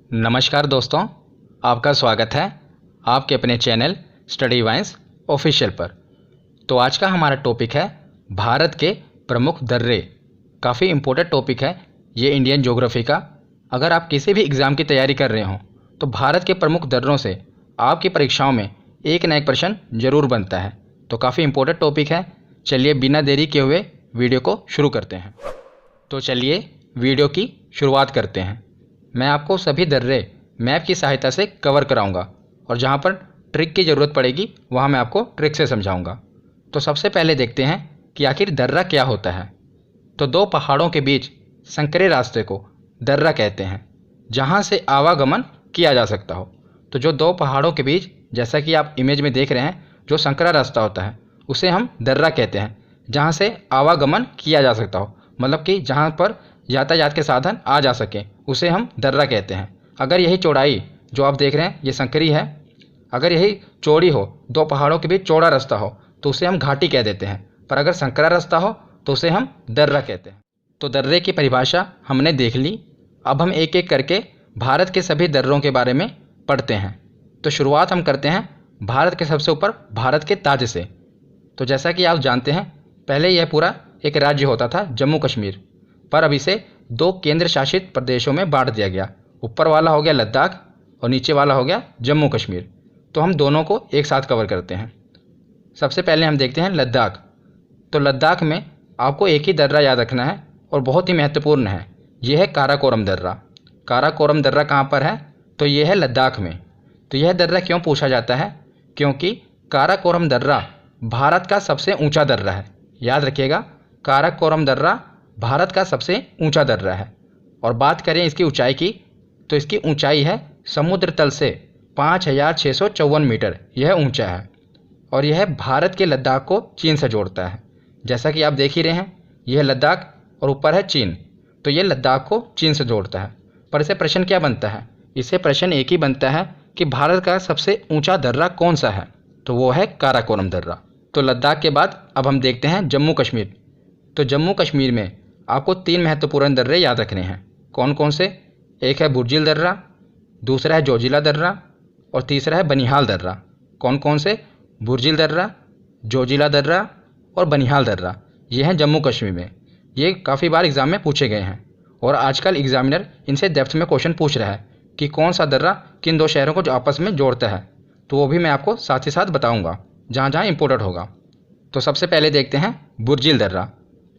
नमस्कार दोस्तों, आपका स्वागत है आपके अपने चैनल स्टडी वाइन्स ऑफिशियल पर। तो आज का हमारा टॉपिक है भारत के प्रमुख दर्रे। काफ़ी इम्पोर्टेंट टॉपिक है ये इंडियन ज्योग्राफी का। अगर आप किसी भी एग्ज़ाम की तैयारी कर रहे हो तो भारत के प्रमुख दर्रों से आपकी परीक्षाओं में एक न एक प्रश्न जरूर बनता है। तो काफ़ी इम्पोर्टेंट टॉपिक है। चलिए बिना देरी किए हुए वीडियो को शुरू करते हैं। तो चलिए वीडियो की शुरुआत करते हैं। मैं आपको सभी दर्रे मैप की सहायता से कवर कराऊंगा और जहां पर ट्रिक की ज़रूरत पड़ेगी वहां मैं आपको ट्रिक से समझाऊंगा। तो सबसे पहले देखते हैं कि आखिर दर्रा क्या होता है। तो दो पहाड़ों के बीच संकरे रास्ते को दर्रा कहते हैं, जहां से आवागमन किया जा सकता हो। तो जो दो पहाड़ों के बीच, जैसा कि आप इमेज में देख रहे हैं, जो संकरा रास्ता होता है उसे हम दर्रा कहते हैं, जहाँ से आवागमन किया जा सकता हो। मतलब कि जहाँ पर यातायात के साधन आ जा सकें उसे हम दर्रा कहते हैं। अगर यही चौड़ाई जो आप देख रहे हैं ये संकरी है, अगर यही चौड़ी हो, दो पहाड़ों के बीच चौड़ा रास्ता हो तो उसे हम घाटी कह देते हैं। पर अगर संकरा रास्ता हो तो उसे हम दर्रा कहते हैं। तो दर्रे की परिभाषा हमने देख ली। अब हम एक एक करके भारत के सभी दर्रों के बारे में पढ़ते हैं। तो शुरुआत हम करते हैं भारत के सबसे ऊपर, भारत के ताज से। तो जैसा कि आप जानते हैं, पहले यह पूरा एक राज्य होता था जम्मू कश्मीर, पर अब इसे दो केंद्र शासित प्रदेशों में बांट दिया गया। ऊपर वाला हो गया लद्दाख और नीचे वाला हो गया जम्मू कश्मीर। तो हम दोनों को एक साथ कवर करते हैं। सबसे पहले हम देखते हैं लद्दाख। तो लद्दाख में आपको एक ही दर्रा याद रखना है और बहुत ही महत्वपूर्ण है, यह है काराकोरम दर्रा। काराकोरम दर्रा कहाँ पर है? तो यह है लद्दाख में। तो यह दर्रा क्यों पूछा जाता है? क्योंकि काराकोरम दर्रा भारत का सबसे ऊंचा दर्रा है। याद रखिएगा, काराकोरम दर्रा भारत का सबसे ऊंचा दर्रा है। और बात करें इसकी ऊंचाई की, तो इसकी ऊंचाई है समुद्र तल से 5654 मीटर, यह ऊंचा है। और यह भारत के लद्दाख को चीन से जोड़ता है। जैसा कि आप देख ही रहे हैं, यह लद्दाख और ऊपर है चीन, तो यह लद्दाख को चीन से जोड़ता है। पर इसे प्रश्न क्या बनता है? इसे प्रश्न एक ही बनता है कि भारत का सबसे ऊंचा दर्रा कौन सा है? तो वो है काराकोरम दर्रा। तो लद्दाख के बाद अब हम देखते हैं जम्मू कश्मीर। तो जम्मू कश्मीर में आपको तीन महत्वपूर्ण दर्रे याद रखने हैं। कौन कौन से? एक है बुर्जिल दर्रा, दूसरा है जोजिला दर्रा और तीसरा है बनिहाल दर्रा। कौन कौन से? बुर्जिल दर्रा, जोजिला दर्रा और बनिहाल दर्रा। ये हैं जम्मू कश्मीर में। ये काफ़ी बार एग्ज़ाम में पूछे गए हैं और आजकल एग्जामिनर इनसे डेप्थ में क्वेश्चन पूछ रहा है कि कौन सा दर्रा किन दो शहरों को जो आपस में जोड़ता है। तो वो भी मैं आपको साथ ही साथ बताऊँगा जहाँ जहाँ इम्पोर्टेंट होगा। तो सबसे पहले देखते हैं बुर्जिल दर्रा।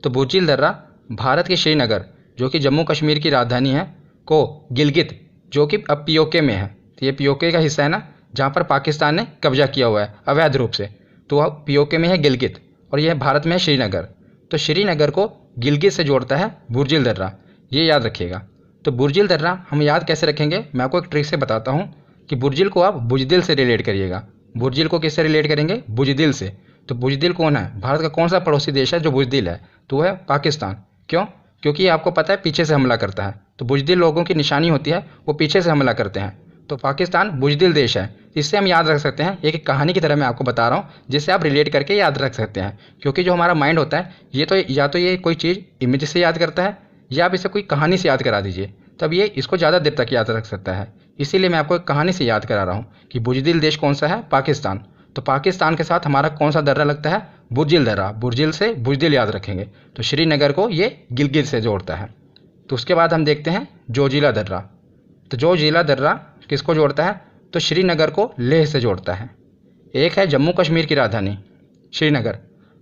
तो बुर्जिल दर्रा भारत के श्रीनगर, जो कि जम्मू कश्मीर की राजधानी है, को गिलगित, जो कि अब पीओके में है, तो ये पीओके का हिस्सा है ना, जहाँ पर पाकिस्तान ने कब्जा किया हुआ है अवैध रूप से, तो वह पीओके में है गिलगित, और यह भारत में है श्रीनगर। तो श्रीनगर को गिलगित से जोड़ता है बुर्जिल दर्रा, ये याद रखिएगा। तो बुर्जिल दर्रा हम याद कैसे रखेंगे, मैं आपको एक ट्रिक से बताता हूँ कि बुर्जिल को आप बुजदिल से रिलेट करिएगा। बुर्जिल को किससे रिलेट करेंगे? बुजदिल से। तो बुजदिल कौन है? भारत का कौन सा पड़ोसी देश है जो बुजदिल है? तो वह है पाकिस्तान। क्यों? क्योंकि ये आपको पता है पीछे से हमला करता है। तो बुजदिल लोगों की निशानी होती है, वो पीछे से हमला करते हैं। तो पाकिस्तान बुजदिल देश है। इससे हम याद रख सकते हैं, एक कहानी की तरह मैं आपको बता रहा हूँ जिससे आप रिलेट करके याद रख सकते हैं। क्योंकि जो हमारा माइंड होता है ये तो या तो ये कोई चीज़ इमेज से याद करता है या आप इसे कोई कहानी से याद करा दीजिए, तब ये इसको ज़्यादा देर तक याद रख सकता है। इसीलिए मैं आपको एक कहानी से याद करा रहा हूँ कि बुजदिल देश कौन सा है? पाकिस्तान। तो पाकिस्तान के साथ हमारा कौन सा दर्रा लगता है? बुर्जिल दर्रा। बुर्जिल से बुजदिल याद रखेंगे। तो श्रीनगर को ये गिलगित से जोड़ता है। तो उसके बाद हम देखते हैं जोजिला दर्रा। तो जोजिला दर्रा किसको जोड़ता है? तो श्रीनगर को लेह से जोड़ता है। एक है जम्मू कश्मीर की राजधानी श्रीनगर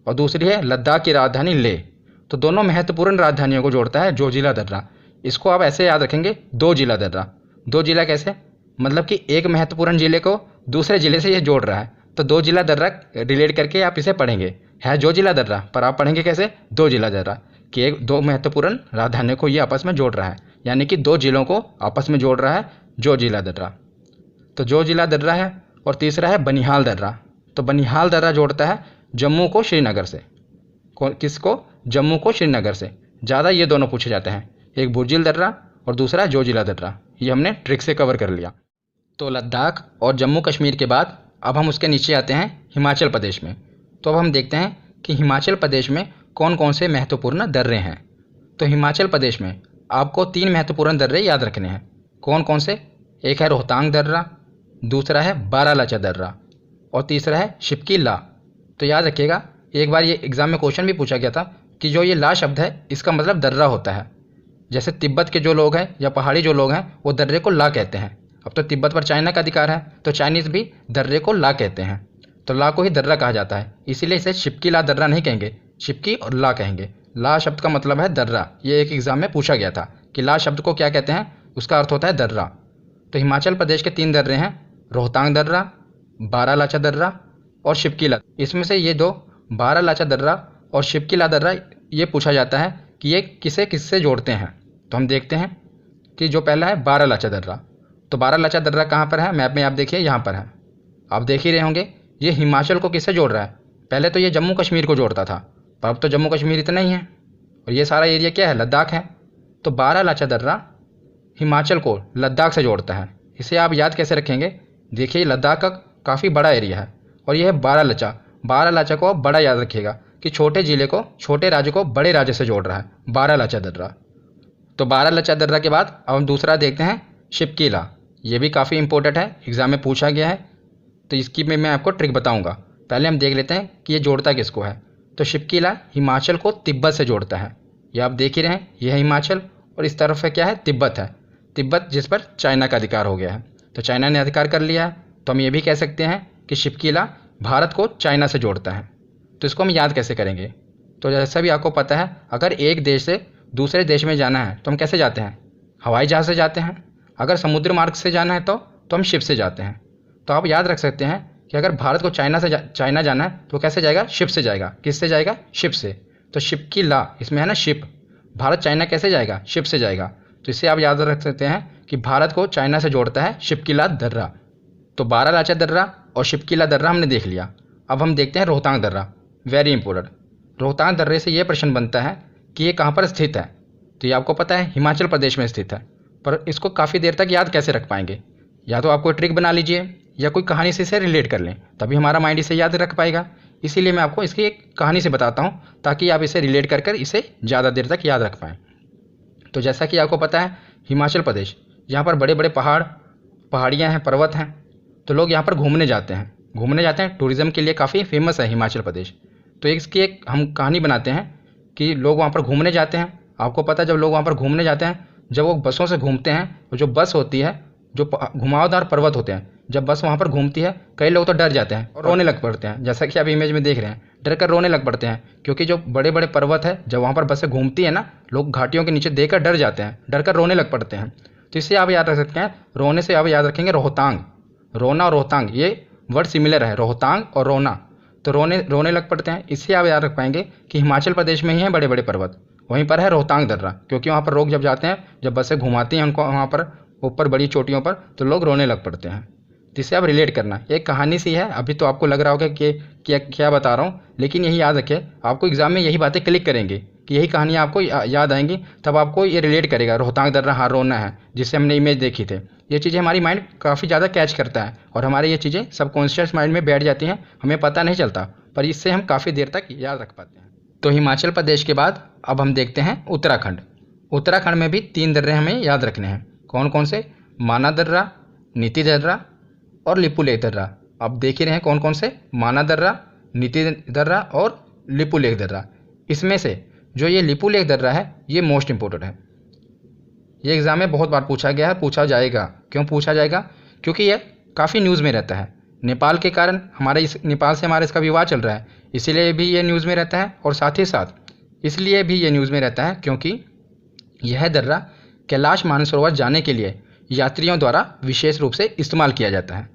और दूसरी है लद्दाख की राजधानी लेह। तो दोनों महत्वपूर्ण राजधानियों को जोड़ता है जोजिला दर्रा। इसको आप ऐसे याद रखेंगे, दो जिला दर्रा। दो जिला कैसे? मतलब कि एक महत्वपूर्ण जिले को दूसरे जिले से ये जोड़ रहा है। तो दो जिला दर्रा रिलेट करके आप इसे पढ़ेंगे, है जो जिला दर्रा, पर आप पढ़ेंगे कैसे? दो जिला दर्रा, कि एक दो महत्वपूर्ण राजधानियों को ये आपस में जोड़ रहा है, यानी कि दो जिलों को आपस में जोड़ रहा है जो जिला दर्रा। तो जो जिला दर्रा है। और तीसरा है बनिहाल दर्रा। तो बनिहाल दर्रा जोड़ता है जम्मू को श्रीनगर से। किसको? जम्मू को श्रीनगर से। ज़्यादा ये दोनों पूछे जाते हैं, एक बुर्जिल दर्रा और दूसरा जोजिला दर्रा। ये हमने ट्रिक से कवर कर लिया। तो लद्दाख और जम्मू कश्मीर के बाद अब हम उसके नीचे आते हैं हिमाचल प्रदेश में। तो अब हम देखते हैं कि हिमाचल प्रदेश में कौन कौन से महत्वपूर्ण दर्रे हैं। तो हिमाचल प्रदेश में आपको तीन महत्वपूर्ण दर्रे याद रखने हैं। कौन कौन से? एक है रोहतांग दर्रा, दूसरा है बारालाचा दर्रा और तीसरा है शिपकी ला। तो याद रखिएगा, एक बार ये एग्ज़ाम में क्वेश्चन भी पूछा गया था कि जो ये ला शब्द है इसका मतलब दर्रा होता है। जैसे तिब्बत के जो लोग हैं या पहाड़ी जो लोग हैं वो दर्रे को ला कहते हैं। अब तो तिब्बत पर चाइना का अधिकार है तो चाइनीज़ भी दर्रे को ला कहते हैं, तो ला को ही दर्रा कहा जाता है। इसीलिए इसे शिपकी ला दर्रा नहीं कहेंगे, शिपकी और ला कहेंगे। ला शब्द का मतलब है दर्रा। ये एक एग्ज़ाम में पूछा गया था कि ला शब्द को क्या कहते हैं, उसका अर्थ होता है दर्रा। तो हिमाचल प्रदेश के 3 दर्रे हैं, रोहतांग दर्रा, बारालाचा दर्रा और शिपकी ला। इसमें से ये दो बारालाचा दर्रा और शिपकी ला दर्रा ये पूछा जाता है कि ये किसे किससे जोड़ते हैं। तो हम देखते हैं कि जो पहला है बारालाचा दर्रा। तो बारालाचा दर्रा कहाँ पर है, मैप में आप देखिए यहाँ पर है। आप देख ही रहे होंगे ये हिमाचल को किससे जोड़ रहा है। पहले तो ये जम्मू कश्मीर को जोड़ता था, पर अब तो जम्मू कश्मीर इतना ही है और ये सारा एरिया क्या है, लद्दाख है। तो बारालाचा दर्रा हिमाचल को लद्दाख से जोड़ता है। इसे आप याद कैसे रखेंगे, देखिए लद्दाख का काफ़ी बड़ा एरिया है और यह है बारालाचा। बारालाचा को आप बड़ा याद रखिएगा कि छोटे ज़िले को, छोटे राज्य को बड़े राज्य से जोड़ रहा है, बारालाचा दर्रा। तो बारालाचा दर्रा के बाद अब हम दूसरा देखते हैं शिपकी ला। ये भी काफ़ी इंपॉर्टेंट है, एग्ज़ाम में पूछा गया है, तो इसकी मैं आपको ट्रिक बताऊंगा। पहले हम देख लेते हैं कि ये जोड़ता किसको है। तो शिपकी ला हिमाचल को तिब्बत से जोड़ता है। ये आप देख ही रहे हैं, ये है हिमाचल और इस तरफ है क्या है, तिब्बत है। तिब्बत जिस पर चाइना का अधिकार हो गया है, तो चाइना ने अधिकार कर लिया है। तो हम ये भी कह सकते हैं कि शिपकी ला भारत को चाइना से जोड़ता है। तो इसको हम याद कैसे करेंगे, तो जैसा भी आपको पता है, अगर एक देश से दूसरे देश में जाना है तो हम कैसे जाते हैं, हवाई जहाज़ से जाते हैं। अगर समुद्र मार्ग से जाना है तो हम शिप से जाते हैं। तो आप याद रख सकते हैं कि अगर भारत को चाइना जाना है तो कैसे जाएगा, शिप से जाएगा। किससे जाएगा, शिप से। तो शिप की ला इसमें है ना शिप, भारत चाइना कैसे जाएगा, शिप से जाएगा। तो इससे आप याद रख सकते हैं कि भारत को चाइना से जोड़ता है शिपकी ला दर्रा। तो बारालाचा दर्रा और शिपकी ला दर्रा हमने देख लिया। अब हम देखते हैं रोहतांग दर्रा, वेरी इंपॉर्टेंट। रोहतांग दर्रे से ये प्रश्न बनता है कि ये कहाँ पर स्थित है। तो ये आपको पता है हिमाचल प्रदेश में स्थित है, पर इसको काफ़ी देर तक याद कैसे रख पाएंगे, या तो आप कोई ट्रिक बना लीजिए या कोई कहानी से इसे रिलेट कर लें, तभी हमारा माइंड इसे याद रख पाएगा। इसीलिए मैं आपको इसकी एक कहानी से बताता हूँ ताकि आप इसे रिलेट कर कर इसे ज़्यादा देर तक याद रख पाएँ। तो जैसा कि आपको पता है हिमाचल प्रदेश, यहाँ पर बड़े बड़े पहाड़ियाँ हैं, पर्वत हैं, तो लोग यहाँ पर घूमने जाते हैं, टूरिज़्म के लिए काफ़ी फेमस है हिमाचल प्रदेश। तो इसकी एक हम कहानी बनाते हैं कि लोग वहाँ पर घूमने जाते हैं। आपको पता है जब लोग वहाँ पर घूमने जाते हैं, जब वो बसों से घूमते हैं तो जो बस होती है, जो घुमावदार पर्वत होते हैं, जब बस वहाँ पर घूमती है कई लोग तो डर जाते हैं और रोने लग पड़ते हैं। जैसा कि आप इमेज में देख रहे हैं, डर कर रोने लग पड़ते हैं, क्योंकि जो बड़े बड़े पर्वत है जब वहाँ पर बसें घूमती है ना, लोग घाटियों के नीचे देखकर डर जाते हैं, डर कर रोने लग पड़ते हैं। तो इससे आप याद रख सकते हैं, रोने से आप याद रखेंगे रोहतांग। रोना और रोहतांग ये वर्ड सिमिलर है, रोहतांग और रोना। तो रोने लग पड़ते हैं, इससे आप याद रख पाएंगे कि हिमाचल प्रदेश में ही हैं बड़े बड़े पर्वत, वहीं पर है रोहतांग दर्रा। क्योंकि वहाँ पर लोग जब जाते हैं, जब बसें घुमाती हैं उनको वहाँ पर ऊपर बड़ी चोटियों पर, तो लोग रोने लग पड़ते हैं। जिससे आप रिलेट करना, एक कहानी सी है। अभी तो आपको लग रहा होगा कि क्या बता रहा हूँ, लेकिन यही याद रखें, आपको एग्जाम में यही बातें क्लिक करेंगे कि यही कहानी आपको याद आएंगी, तब आपको ये रिलेट करेगा। रोहतांग दर्रा, हाँ रोना है, जिससे हमने इमेज देखी थी। ये चीज़ें हमारी माइंड काफ़ी ज़्यादा कैच करता है और हमारे ये चीज़ें सबकॉन्शियस माइंड में बैठ जाती हैं, हमें पता नहीं चलता, पर इससे हम काफ़ी देर तक याद रख पाते हैं। तो हिमाचल प्रदेश के बाद अब हम देखते हैं उत्तराखंड। उत्तराखंड में भी 3 दर्रे हमें याद रखने हैं। कौन कौन से, माना दर्रा, नीति दर्रा और लिपुलेख दर्रा। अब देख ही रहे हैं कौन कौन से, माना दर्रा, नीति दर्रा और लिपुलेख दर्रा। इसमें से जो ये लिपुलेख दर्रा है ये मोस्ट इंपॉर्टेंट है। ये एग्ज़ाम में बहुत बार पूछा गया है, पूछा जाएगा। क्यों पूछा जाएगा, क्योंकि ये काफ़ी न्यूज़ में रहता है। नेपाल के कारण नेपाल से हमारा इसका विवाद चल रहा है, इसीलिए भी ये न्यूज़ में रहता है। और साथ ही साथ इसलिए भी ये न्यूज़ में रहता है क्योंकि यह दर्रा कैलाश मानसरोवर जाने के लिए यात्रियों द्वारा विशेष रूप से इस्तेमाल किया जाता है।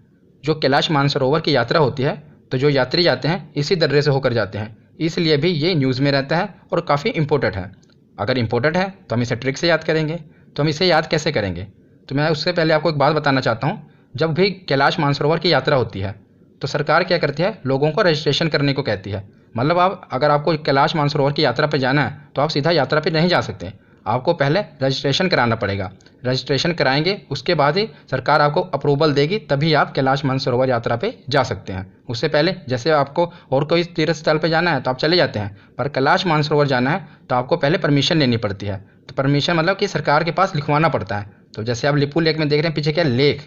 जो कैलाश मानसरोवर की यात्रा होती है, तो जो यात्री जाते हैं इसी दर्रे से होकर जाते हैं, इसलिए भी ये न्यूज़ में रहता है और काफ़ी इंपॉर्टेंट है। अगर इंपॉर्टेंट है तो हम इसे ट्रिक से याद करेंगे। तो हम इसे याद कैसे करेंगे, तो मैं उससे पहले आपको एक बात बताना चाहता हूँ। जब भी कैलाश मानसरोवर की यात्रा होती है तो सरकार क्या करती है, लोगों को रजिस्ट्रेशन करने को कहती है। मतलब अगर आपको कैलाश मानसरोवर की यात्रा पर जाना है तो आप सीधा यात्रा पर नहीं जा सकते, आपको पहले रजिस्ट्रेशन कराना पड़ेगा। रजिस्ट्रेशन कराएंगे, उसके बाद ही सरकार आपको अप्रूवल देगी, तभी आप कैलाश मानसरोवर यात्रा पे जा सकते हैं। उससे पहले जैसे आपको और कोई तीर्थ स्थल पे जाना है तो आप चले जाते हैं, पर कैलाश मानसरोवर जाना है तो आपको पहले परमिशन लेनी पड़ती है। तो परमिशन मतलब कि सरकार के पास लिखवाना पड़ता है, तो जैसे आप लिपू लेक में देख रहे हैं पीछे क्या लेक,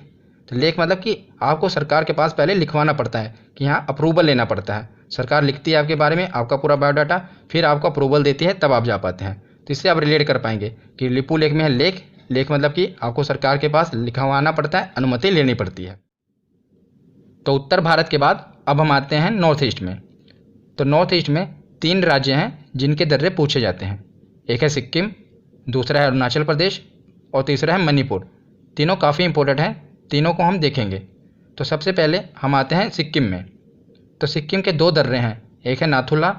तो लेक मतलब कि आपको सरकार के पास पहले लिखवाना पड़ता है कि यहाँ अप्रूवल लेना पड़ता है। सरकार लिखती है आपके बारे में आपका पूरा बायोडाटा, फिर आपको अप्रूवल देती है, तब आप जा पाते हैं। तो इससे आप रिलेट कर पाएंगे कि लिपू लेक में है लेक, लेक मतलब कि आपको सरकार के पास लिखवाना पड़ता है, अनुमति लेनी पड़ती है। तो उत्तर भारत के बाद अब हम आते हैं नॉर्थ ईस्ट में। तो नॉर्थ ईस्ट में 3 राज्य हैं जिनके दर्रे पूछे जाते हैं। एक है सिक्किम, दूसरा है अरुणाचल प्रदेश और तीसरा है मणिपुर। तीनों काफ़ी इंपॉर्टेंट हैं, तीनों को हम देखेंगे। तो सबसे पहले हम आते हैं सिक्किम में। तो सिक्किम के 2 दर्रे हैं, एक है नाथुला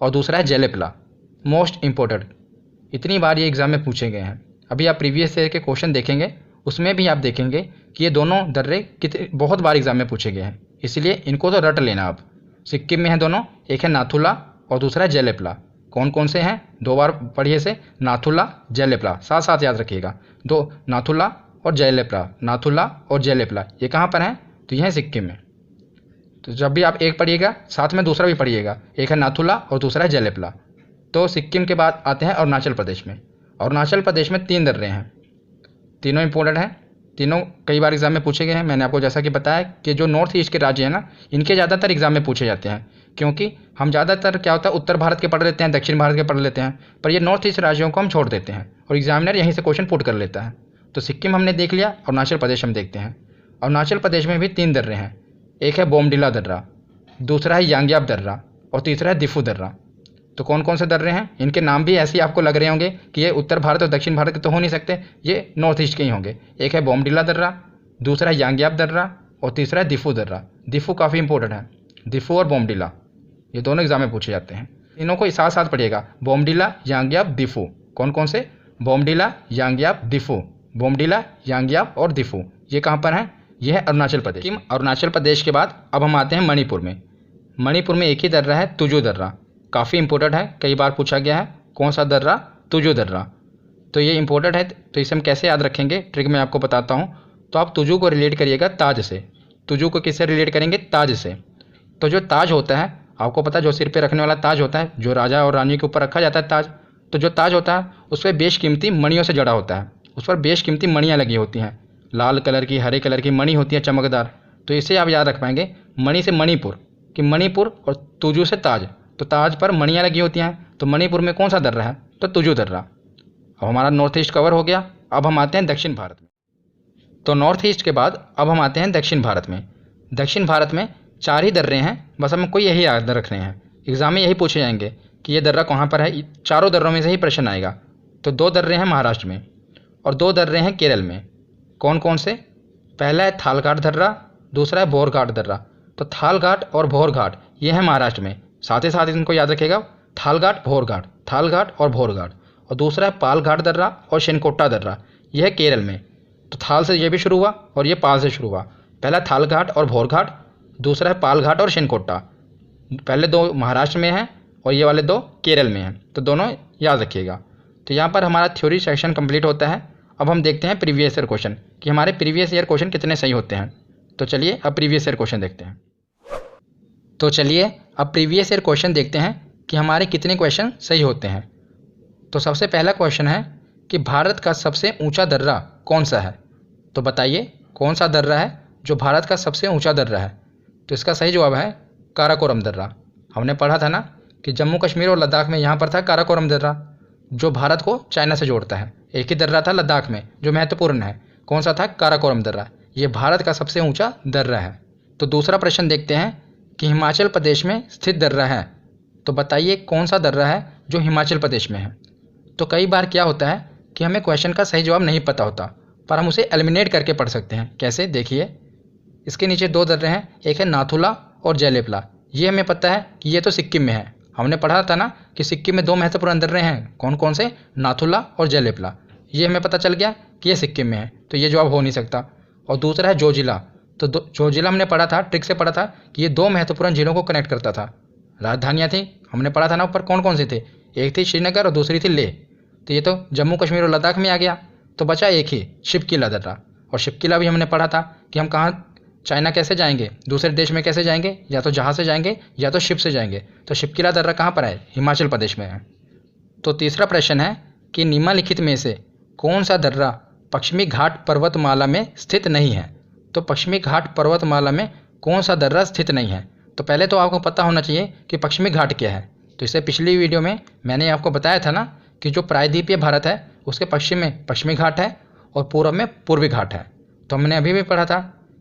और दूसरा है जेलेपला। मोस्ट इम्पोर्टेंट, इतनी बार ये एग्ज़ाम में पूछे गए हैं। अभी आप प्रीवियस ईयर के क्वेश्चन देखेंगे, उसमें भी आप देखेंगे कि ये दोनों दर्रे कितने बहुत बार एग्ज़ाम में पूछे गए हैं, इसलिए इनको तो रट लेना आप। सिक्किम में हैं दोनों, एक है नाथुला और दूसरा है जेलेपला। कौन कौन से हैं 2 बार पढ़िए से, नाथुला जेलेपला, साथ साथ याद रखिएगा। 2 नाथुला और जेलेपला, नाथुला और जेलेपला, ये कहाँ पर हैं? तो ये है सिक्किम में। तो जब भी आप एक पढ़िएगा साथ में दूसरा भी पढ़िएगा, एक है नाथुला और दूसरा है जेलेपला। तो सिक्किम के बाद आते हैं अरुणाचल प्रदेश में। अरुणाचल प्रदेश में 3 दर्रे हैं, तीनों इंपॉर्टेंट हैं, तीनों कई बार एग्जाम में पूछे गए हैं। मैंने आपको जैसा कि बताया कि जो नॉर्थ ईस्ट के राज्य हैं ना, इनके ज़्यादातर एग्जाम में पूछे जाते हैं, क्योंकि हम ज़्यादातर क्या होता है उत्तर भारत के पढ़ लेते हैं, दक्षिण भारत के पढ़ लेते हैं, पर ये नॉर्थ ईस्ट राज्यों को हम छोड़ देते हैं और एग्जामिनर यहीं से क्वेश्चन पुट कर लेता है। तो सिक्किम हमने देख लिया, अरुणाचल प्रदेश हम देखते हैं। अरुणाचल प्रदेश में भी 3 दर्रे हैं, एक है बोमडिला दर्रा, दूसरा है यांग्याप दर्रा और तीसरा है दिफू दर्रा। तो कौन कौन से दर्रे हैं? इनके नाम भी ऐसे ही आपको लग रहे होंगे कि ये उत्तर भारत और दक्षिण भारत के तो हो नहीं सकते, ये नॉर्थ ईस्ट के ही होंगे। एक है बोमडिला दर्रा, दूसरा है यांग्याप दर्रा और तीसरा है दिफू दर्रा। दिफू काफ़ी इंपॉर्टेंट है, दिफू और बोमडिला ये दोनों एग्जाम में पूछे जाते हैं। इनों को साथ साथ पढ़िएगा, बोमडिला यांग्याप दिफू। कौन कौन से? बोमडिला यांग्याप दिफू, बोमडिला यांग्याप और दिफू। ये कहाँ पर हैं? ये है अरुणाचल प्रदेश। अरुणाचल प्रदेश के बाद अब हम आते हैं मणिपुर में। मणिपुर में एक ही दर्रा है, तुजु दर्रा, काफ़ी इंपॉर्टेंट है, कई बार पूछा गया है। कौन सा दर्रा? तुजु दर्रा। तो ये इंपॉर्टेंट है, तो इसे हम कैसे याद रखेंगे, ट्रिक मैं आपको बताता हूँ। तो आप तुजु को रिलेट करिएगा ताज से। तुजु को किससे रिलेट करेंगे? ताज से। तो जो ताज होता है, आपको पता है जो सिर पे रखने वाला ताज होता है, जो राजा और रानी के ऊपर रखा जाता है ताज, तो जो ताज होता है उस पर बेशकीमती मणियों से जड़ा होता है, उस पर बेशकीमती मणियाँ लगी होती हैं, लाल कलर की, हरे कलर की मणि होती है चमकदार। तो इसे आप याद रख पाएंगे, मणि से मणिपुर, कि मणिपुर और तुजु से ताज, तो ताज पर मणियाँ लगी होती हैं। तो मणिपुर में कौन सा दर्रा है? तो तुजु दर्रा। अब हमारा नॉर्थ ईस्ट कवर हो गया, अब हम आते हैं दक्षिण भारत में। तो नॉर्थ ईस्ट के बाद अब हम आते हैं दक्षिण भारत में। दक्षिण भारत में 4 ही दर्रे हैं, बस हमको यही याद रखने हैं, एग्जाम में यही पूछे जाएंगे कि ये दर्रा कहाँ पर है। चारों दर्रों में से ही प्रश्न आएगा। तो 2 दर्रे हैं महाराष्ट्र में और 2 दर्रे हैं केरल में। कौन कौन से? पहला है थालघाट दर्रा, दूसरा है भोरघाट दर्रा। तो थालघाट और भोरघाट ये है महाराष्ट्र में, साथ ही साथ इनको याद रखिएगा, थालघाट भोरघाट, थालघाट और भोरघाट। और दूसरा है पालघाट दर्रा और शेनकोट्टा दर्रा, यह है केरल में। तो थाल से ये भी शुरू हुआ और ये पाल से शुरू हुआ। पहला थालघाट और भोरघाट, दूसरा है पालघाट और शेनकोट्टा। पहले 2 महाराष्ट्र में हैं और ये वाले 2 केरल में हैं, तो दोनों याद रखिएगा। तो यहाँ पर हमारा थ्योरी सेक्शन कंप्लीट होता है। अब हम देखते हैं प्रीवियस ईयर क्वेश्चन कि हमारे प्रीवियस ईयर क्वेश्चन कितने सही होते हैं। तो चलिए अब प्रीवियस ईयर क्वेश्चन देखते हैं। तो चलिए अब प्रीवियस ईयर क्वेश्चन देखते हैं कि हमारे कितने क्वेश्चन सही होते हैं। तो सबसे पहला क्वेश्चन है कि भारत का सबसे ऊंचा दर्रा कौन सा है? तो बताइए कौन सा दर्रा है जो भारत का सबसे ऊंचा दर्रा है? तो इसका सही जवाब है काराकोरम दर्रा। हमने पढ़ा था ना कि जम्मू कश्मीर और लद्दाख में यहाँ पर था काराकोरम दर्रा, जो भारत को चाइना से जोड़ता है। एक ही दर्रा था लद्दाख में जो महत्वपूर्ण है। कौन सा था? काराकोरम दर्रा। ये भारत का सबसे ऊंचा दर्रा है। तो दूसरा प्रश्न देखते हैं कि हिमाचल प्रदेश में स्थित दर्रा है। तो बताइए कौन सा दर्रा है जो हिमाचल प्रदेश में है? तो कई बार क्या होता है कि हमें क्वेश्चन का सही जवाब नहीं पता होता, पर हम उसे एलिमिनेट करके पढ़ सकते हैं। कैसे? देखिए, इसके नीचे 2 दर्रे हैं, एक है नाथुला और जेलेपला। ये हमें पता है कि ये तो सिक्किम में है। हमने पढ़ा था ना कि सिक्किम में 2 महत्वपूर्ण दर्रे हैं। कौन कौन से? नाथुला और जेलेपला। ये हमें पता चल गया कि ये सिक्किम में है, तो ये जवाब हो नहीं सकता। और दूसरा है जोजिला। तो जोजिला हमने पढ़ा था, ट्रिक से पढ़ा था कि ये 2 महत्वपूर्ण जिलों को कनेक्ट करता था। राजधानियाँ थी, हमने पढ़ा था ना ऊपर कौन कौन सी थी, एक थी श्रीनगर और दूसरी थी लेह। तो ये तो जम्मू कश्मीर और लद्दाख में आ गया। तो बचा एक ही, शिपकिला दर्रा। और शिपकिला भी हमने पढ़ा था कि हम कहाँ चाइना कैसे जाएंगे, दूसरे देश में कैसे जाएंगे, या तो जहाज़ से जाएंगे या तो शिप से जाएंगे। तो शिपकिला दर्रा कहाँ पर है? हिमाचल प्रदेश में है। तो तीसरा प्रश्न है कि निम्नलिखित में से कौन सा दर्रा पश्चिमी घाट पर्वतमाला में स्थित नहीं है। तो पश्चिमी घाट पर्वतमाला में कौन सा दर्रा स्थित नहीं है? तो पहले तो आपको पता होना चाहिए कि पश्चिमी घाट क्या है। तो इससे पिछली वीडियो में मैंने आपको बताया था ना कि जो प्रायद्वीपीय भारत है उसके पश्चिम में पश्चिमी घाट है और पूर्व में पूर्वी घाट है। तो हमने अभी भी पढ़ा था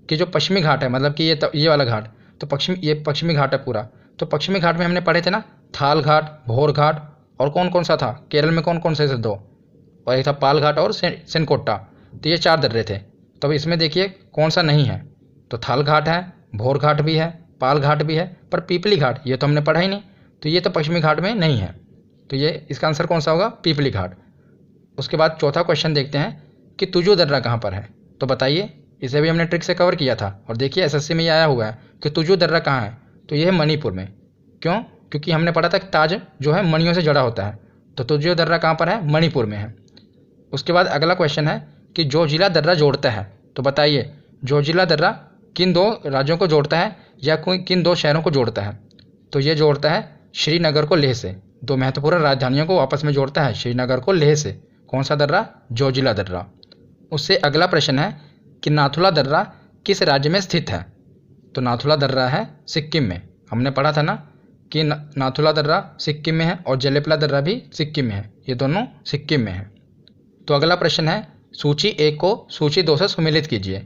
कि जो पश्चिमी घाट है, मतलब कि ये वाला घाट, तो ये पश्चिमी घाट है पूरा। तो पश्चिमी घाट में हमने पढ़े थे ना थाल घाट, भोर घाट और कौन कौन सा था केरल में, कौन कौन से थे? 2, और एक था पाल घाट और सेनकोट्टा। तो ये 4 दर्रे थे। तो अब इसमें देखिए कौन सा नहीं है। तो थाल घाट है, भोर घाट भी है, पाल घाट भी है, पर पीपली घाट ये तो हमने पढ़ा ही नहीं। तो ये तो पश्चिमी घाट में नहीं है। तो ये इसका आंसर कौन सा होगा? पीपली घाट। उसके बाद चौथा क्वेश्चन देखते हैं कि तुजु दर्रा कहाँ पर है? तो बताइए, इसे भी हमने ट्रिक से कवर किया था और देखिए एसएससी में ये आया हुआ है कि तुजु दर्रा कहाँ है। तो ये है मणिपुर में। क्यों? क्योंकि हमने पढ़ा था कि ताज जो है मणियों से जड़ा होता है। तो तुजु दर्रा कहाँ पर है? मणिपुर में है। उसके बाद अगला क्वेश्चन है कि जोजिला दर्रा जोड़ता है। तो बताइए जोजिला दर्रा किन 2 राज्यों को जोड़ता है या किन 2 शहरों को जोड़ता है? तो ये जोड़ता है श्रीनगर को लेह से। 2 महत्वपूर्ण राजधानियों को आपस में जोड़ता है, श्रीनगर को लेह से। कौन सा दर्रा? जोजिला दर्रा। उससे अगला प्रश्न है कि नाथुला दर्रा किस राज्य में स्थित है? तो नाथुला दर्रा है सिक्किम में। हमने पढ़ा था ना कि नाथुला दर्रा सिक्किम में है और जेलेपला दर्रा भी सिक्किम में है। ये दोनों सिक्किम में है। तो अगला प्रश्न है सूची 1 को सूची 2 से सुमेलित कीजिए।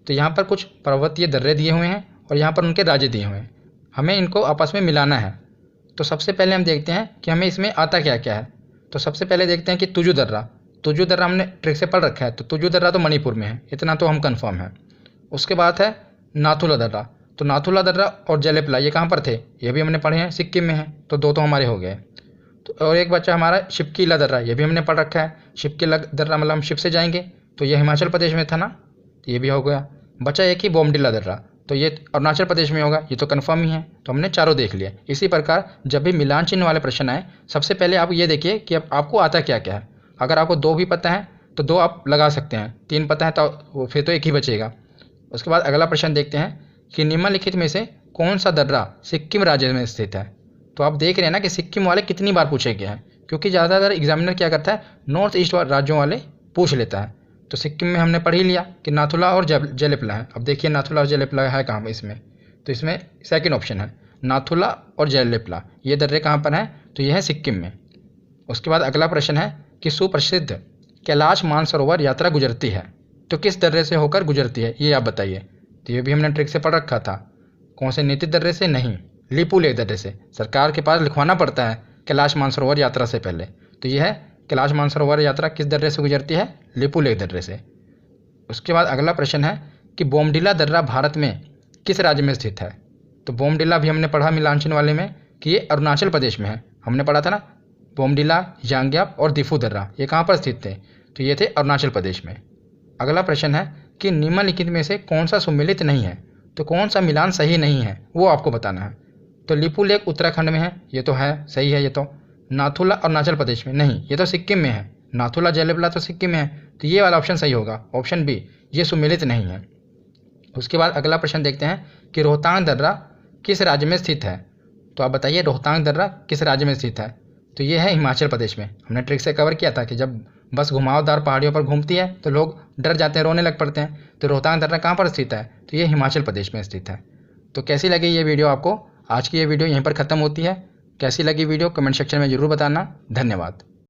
तो यहाँ पर कुछ पर्वतीय दर्रे दिए हुए हैं और यहाँ पर उनके राज्य दिए हुए हैं। हमें इनको आपस में मिलाना है। तो सबसे पहले हम देखते हैं कि हमें इसमें आता क्या क्या है। तो सबसे पहले देखते हैं कि तुजु दर्रा हमने ट्रिक से पढ़ रखा है। तो तुजु दर्रा तो मणिपुर में है, इतना तो हम कंफर्म है। उसके बाद है नाथुला दर्रा। तो नाथुला दर्रा और जेलेपला ये कहाँ पर थे? ये भी हमने पढ़े हैं, सिक्किम में है। तो 2 तो हमारे हो गए। तो और एक बच्चा हमारा शिपकीला दर्रा, ये भी हमने पढ़ रखा है। शिपकीला दर्रा मतलब हम शिप से जाएंगे, तो ये हिमाचल प्रदेश में था ना, तो ये भी हो गया। बचा एक ही बोमडिला दर्रा, तो ये अरुणाचल प्रदेश में होगा, ये तो कन्फर्म ही है। तो हमने चारों देख लिया। इसी प्रकार जब भी मिलान चिन्ह वाले प्रश्न आए, सबसे पहले आप ये देखिए कि अब आपको आता क्या क्या है। अगर आपको 2 भी पता है तो 2 आप लगा सकते हैं, 3 पता है तो फिर तो 1 ही बचेगा। उसके बाद अगला प्रश्न देखते हैं कि निम्नलिखित में से कौन सा दर्रा सिक्किम राज्य में स्थित है? तो आप देख रहे हैं ना कि सिक्किम वाले कितनी बार पूछे गए हैं, क्योंकि ज़्यादातर एग्जामिनर क्या करता है, नॉर्थ ईस्ट राज्यों वाले पूछ लेता है। तो सिक्किम में हमने पढ़ ही लिया कि नाथुला और जेलेपला है। अब देखिए नाथुला और जेलेपला है कहाँ इसमें? तो इसमें सेकंड ऑप्शन है नाथुला और जेलेपला, ये दर्रे कहाँ पर हैं? तो ये है सिक्किम में। उसके बाद अगला प्रश्न है कि सुप्रसिद्ध कैलाश मानसरोवर यात्रा गुजरती है, तो किस दर्रे से होकर गुजरती है, ये आप बताइए। तो ये भी हमने ट्रिक से पढ़ रखा था। कौन से नीति दर्रे से? नहीं, लिपुलेख दर्रे से। सरकार के पास लिखवाना पड़ता है कैलाश मानसरोवर यात्रा से पहले। तो ये है कैलाश मानसरोवर यात्रा किस दर्रे से गुजरती है? लिपुलेख दर्रे से। उसके बाद अगला प्रश्न है कि बोमडिला दर्रा भारत में किस राज्य में स्थित है? तो बोमडिला भी हमने पढ़ा मिलानचिन वाले में कि ये अरुणाचल प्रदेश में है। हमने पढ़ा था ना बोमडिला, यांग्याप और दिफू दर्रा ये कहाँ पर स्थित थे? तो ये थे अरुणाचल प्रदेश में। अगला प्रश्न है कि निम्नलिखित में से कौन सा सुमेलित नहीं है? तो कौन सा मिलान सही नहीं है वो आपको बताना है। तो लिपुलेख उत्तराखंड में है, ये तो है, सही है। ये तो नाथुला अरुणाचल प्रदेश में नहीं, ये तो सिक्किम में है। नाथुला जेलेपला तो सिक्किम में है, तो ये वाला ऑप्शन सही होगा, ऑप्शन बी, ये सुमेलित नहीं है। उसके बाद अगला प्रश्न देखते हैं कि रोहतांग दर्रा किस राज्य में स्थित है? तो आप बताइए रोहतांग दर्रा किस राज्य में स्थित है? तो ये है हिमाचल प्रदेश में। हमने ट्रिक से कवर किया था कि जब बस घुमावदार पहाड़ियों पर घूमती है तो लोग डर जाते हैं, रोने लग पड़ते हैं। तो रोहतांग दर्रा कहाँ पर स्थित है? तो ये हिमाचल प्रदेश में स्थित है। तो कैसी लगी ये वीडियो आपको? आज की ये वीडियो यहीं पर ख़त्म होती है। कैसी लगी वीडियो कमेंट सेक्शन में ज़रूर बताना। धन्यवाद।